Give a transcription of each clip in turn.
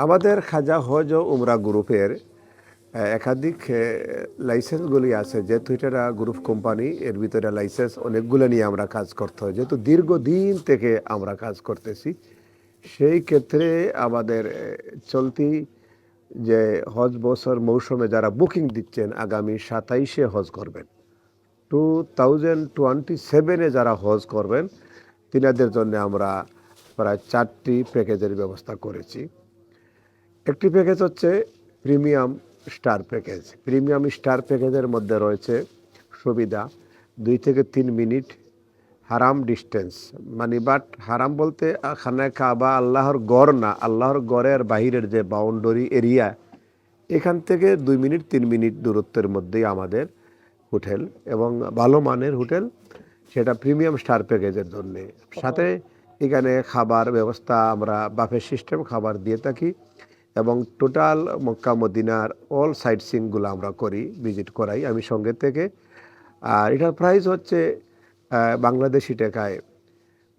আমাদের খাজা হজ ও উমরা গ্রুপের একাধিক লাইসেন্সগুলি আছে, যেহেতু এটা গ্রুপ কোম্পানি, এর ভিতরে লাইসেন্স অনেকগুলো নিয়ে আমরা কাজ করতে হয়, যেহেতু দীর্ঘদিন থেকে আমরা কাজ করতেছি। সেই ক্ষেত্রে আমাদের চলতি যে হজ বছর মৌসুমে যারা বুকিং দিচ্ছেন আগামী 27-এ হজ করবেন, 2027-এ যারা হজ করবেন তিনাদের জন্য আমরা প্রায় 4টি প্যাকেজের ব্যবস্থা করেছি। একটি প্যাকেজ হচ্ছে premium star package. Premium star প্যাকেজের মধ্যে রয়েছে সুবিধা 2 থেকে 3 মিনিট হারাম ডিস্টেন্স, মানে বাট হারাম বলতে খানায় কাবা আল্লাহর গড় না, আল্লাহর গড়ের বাহিরের যে বাউন্ডারি এরিয়া, এখান থেকে 2 মিনিট 3 মিনিট দূরত্বের মধ্যেই আমাদের হোটেল, এবং ভালো মানের হোটেল, সেটা প্রিমিয়াম স্টার প্যাকেজের জন্যে। সাথে এখানে খাবার ব্যবস্থা আমরা বাফে সিস্টেম খাবার দিয়ে থাকি, এবং টোটাল মক্কা মদিনার অল সাইট সিনগুলো আমরা করি, ভিজিট করাই আমি সঙ্গে থেকে। আর এটার প্রাইস হচ্ছে বাংলাদেশি টাকায়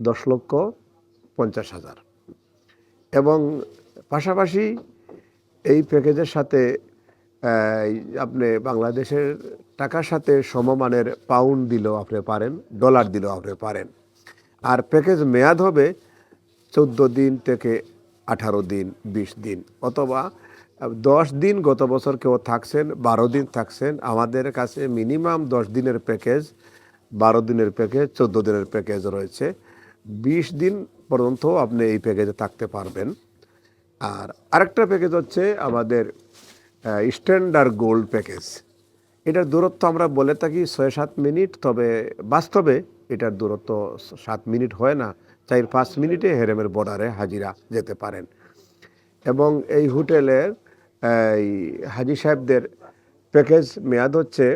10,50,000। এবং পাশাপাশি এই প্যাকেজের সাথে আপনি বাংলাদেশের টাকার সাথে সমমানের পাউন্ড দিলেও আপনি পারেন, ডলার দিলেও আপনি পারেন। আর প্যাকেজ মেয়াদ হবে 14 দিন থেকে 18 দিন, 20 দিন, অথবা 10 দিন। গত বছর কেউ থাকছেন 12 দিন থাকছেন, আমাদের কাছে মিনিমাম 10 দিনের প্যাকেজ, 12 দিনের প্যাকেজ, 14 দিনের প্যাকেজ রয়েছে। 20 দিন পর্যন্ত আপনি এই প্যাকেজে থাকতে পারবেন। আর আরেকটা প্যাকেজ হচ্ছে আমাদের স্ট্যান্ডার্ড গোল্ড প্যাকেজ। এটার দূরত্ব আমরা বলে থাকি 6-7 মিনিট, তবে বাস্তবে এটার দূরত্ব 7 মিনিট হয় না, 4-5 মিনিটে হেরেমের বর্ডারে হাজিরা যেতে পারেন। এবং এই হোটেলের এই হাজি সাহেবদের প্যাকেজ মেয়াদ হচ্ছে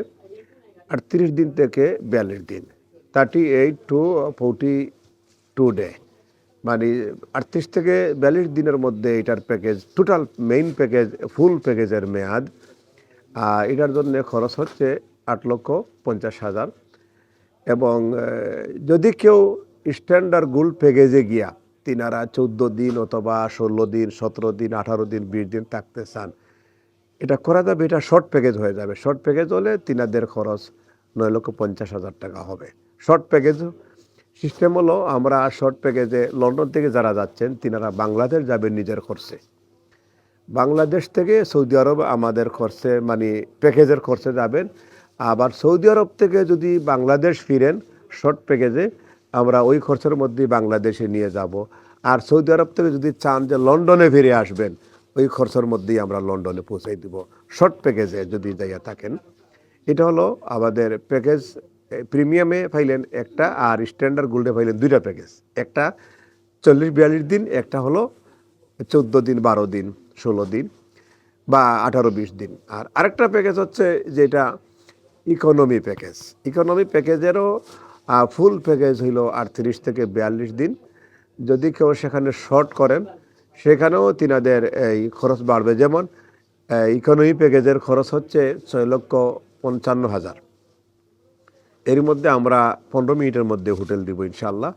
38 দিন থেকে 42 দিন, 38 to 42 ডে, মানে 38 থেকে 42 দিনের মধ্যে এটার প্যাকেজ, টোটাল মেইন প্যাকেজ, ফুল প্যাকেজের মেয়াদ। এটার জন্য খরচ হচ্ছে 8,50,000। এবং যদি কেউ স্ট্যান্ডার্ড গোল্ড প্যাকেজে গিয়া তিনারা 14 দিন অথবা 16 দিন, 17 দিন, 18 দিন, 20 দিন থাকতে চান, এটা করা যাবে। এটা শর্ট প্যাকেজ হয়ে যাবে। শর্ট প্যাকেজ হলে তিনাদের খরচ 9,50,000 টাকা হবে। শর্ট প্যাকেজ সিস্টেম হলো, আমরা শর্ট প্যাকেজে লন্ডন থেকে যারা যাচ্ছেন তিনারা বাংলাদেশ যাবেন নিজের খরচে, বাংলাদেশ থেকে সৌদি আরব আমাদের খরচে, মানে প্যাকেজের খরচে যাবেন। আবার সৌদি আরব থেকে যদি বাংলাদেশ ফিরেন শর্ট প্যাকেজে, আমরা ওই খরচের মধ্যেই বাংলাদেশে নিয়ে যাব। আর সৌদি আরব থেকে যদি চান যে লন্ডনে ফিরে আসবেন, ওই খরচের মধ্যেই আমরা লন্ডনে পৌঁছাই দিব, শর্ট প্যাকেজে যদি যাইয়া থাকেন। এটা হলো আমাদের প্যাকেজ। প্রিমিয়ামে পাইলেন একটা, আর স্ট্যান্ডার্ড গোল্ডে পাইলেন 2টা প্যাকেজ, একটা 40-42 দিন, একটা হলো 14 দিন, 12 দিন, 16 দিন, বা 18-20 দিন। আর আরেকটা প্যাকেজ হচ্ছে যেটা ইকোনমি প্যাকেজ। ইকোনমি প্যাকেজেরও ফুল প্যাকেজ হইল 38 থেকে 42 দিন। যদি কেউ সেখানে শর্ট করেন, সেখানেও তিনাদের এই খরচ বাড়বে। যেমন ইকোনমি প্যাকেজের খরচ হচ্ছে 6,55,000। এর মধ্যে আমরা 15 মিনিটের মধ্যে হোটেল দিব ইনশাল্লাহ।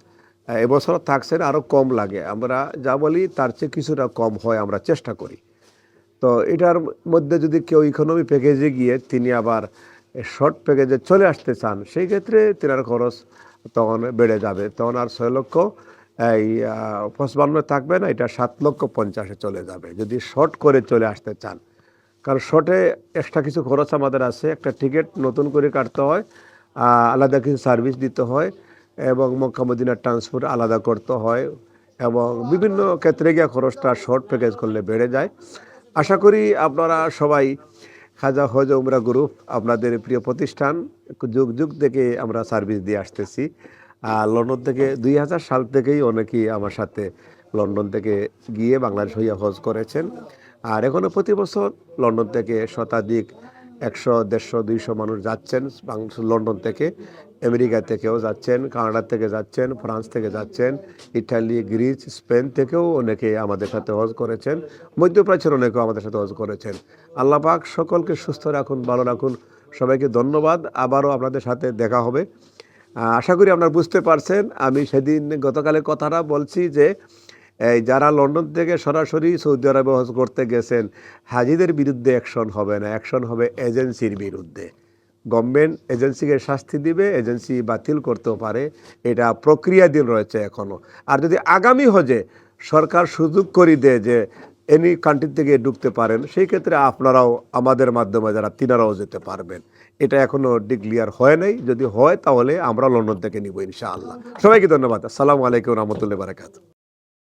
এবছর থাকছেন আরও কম লাগে, আমরা যা বলি তার চেয়ে কিছুটা কম হয়, আমরা চেষ্টা করি। তো এটার মধ্যে যদি কেউ ইকোনমি প্যাকেজে গিয়ে তিনি আবার শর্ট প্যাকেজে চলে আসতে চান, সেই ক্ষেত্রে তেনার খরচ তখন বেড়ে যাবে। তখন আর 6,55,000 থাকবে না, এটা 7,50,000 চলে যাবে যদি শর্ট করে চলে আসতে চান। কারণ শর্টে এক্সট্রা কিছু খরচ আমাদের আছে, একটা টিকিট নতুন করে কাটতে হয়, আলাদা কিছু সার্ভিস দিতে হয়, এবং মক্কা মদিনার ট্রান্সপোর্ট আলাদা করতে হয়, এবং বিভিন্ন ক্ষেত্রে গিয়ে খরচটা শর্ট প্যাকেজ করলে বেড়ে যায়। আশা করি আপনারা সবাই, খাজা হজ উমরা গ্রুপ আপনাদের প্রিয় প্রতিষ্ঠান, যুগ যুগ থেকে আমরা সার্ভিস দিয়ে আসতেছি। লন্ডন থেকে 2000 সাল থেকেই অনেকেই আমার সাথে লন্ডন থেকে গিয়ে বাংলাদেশ হইয়া হজ করেছেন। আর এখনও প্রতি বছর লন্ডন থেকে শতাধিক 100, 150, 200 মানুষ যাচ্ছেন লন্ডন থেকে। আমেরিকা থেকেও যাচ্ছেন, কানাডা থেকে যাচ্ছেন, ফ্রান্স থেকে যাচ্ছেন, ইটালি, গ্রিস, স্পেন থেকেও অনেকে আমাদের সাথে হজ করেছেন, মধ্যপ্রাচ্যের অনেকেও আমাদের সাথে হজ করেছেন। আল্লাহ পাক সকলকে সুস্থ রাখুন, ভালো রাখুন। সবাইকে ধন্যবাদ। আবারও আপনাদের সাথে দেখা হবে। আশা করি আপনারা বুঝতে পারছেন। আমি সেদিন গতকালের কথাটা বলছি যে এই যারা লন্ডন থেকে সরাসরি সৌদি আরবে হজ করতে গেছেন, হাজিদের বিরুদ্ধে অ্যাকশন হবে না, অ্যাকশন হবে এজেন্সির বিরুদ্ধে। গভর্নমেন্ট এজেন্সিকে শাস্তি দিবে, এজেন্সি বাতিল করতেও পারে, এটা প্রক্রিয়াধীন রয়েছে এখনও। আর যদি আগামী হজে সরকার সুযোগ করে দেয় যে এনি কান্ট্রি থেকে ঢুকতে পারেন, সেই ক্ষেত্রে আপনারাও আমাদের মাধ্যমে যারা তিনারাও যেতে পারবেন। এটা এখনও ডিক্লিয়ার হয় নাই, যদি হয় তাহলে আমরা লন্ডন থেকে নিব ইনশাআল্লাহ। সবাইকে ধন্যবাদ। আসসালামু আলাইকুম রহমতুল্লাহ বারাকাতুহু।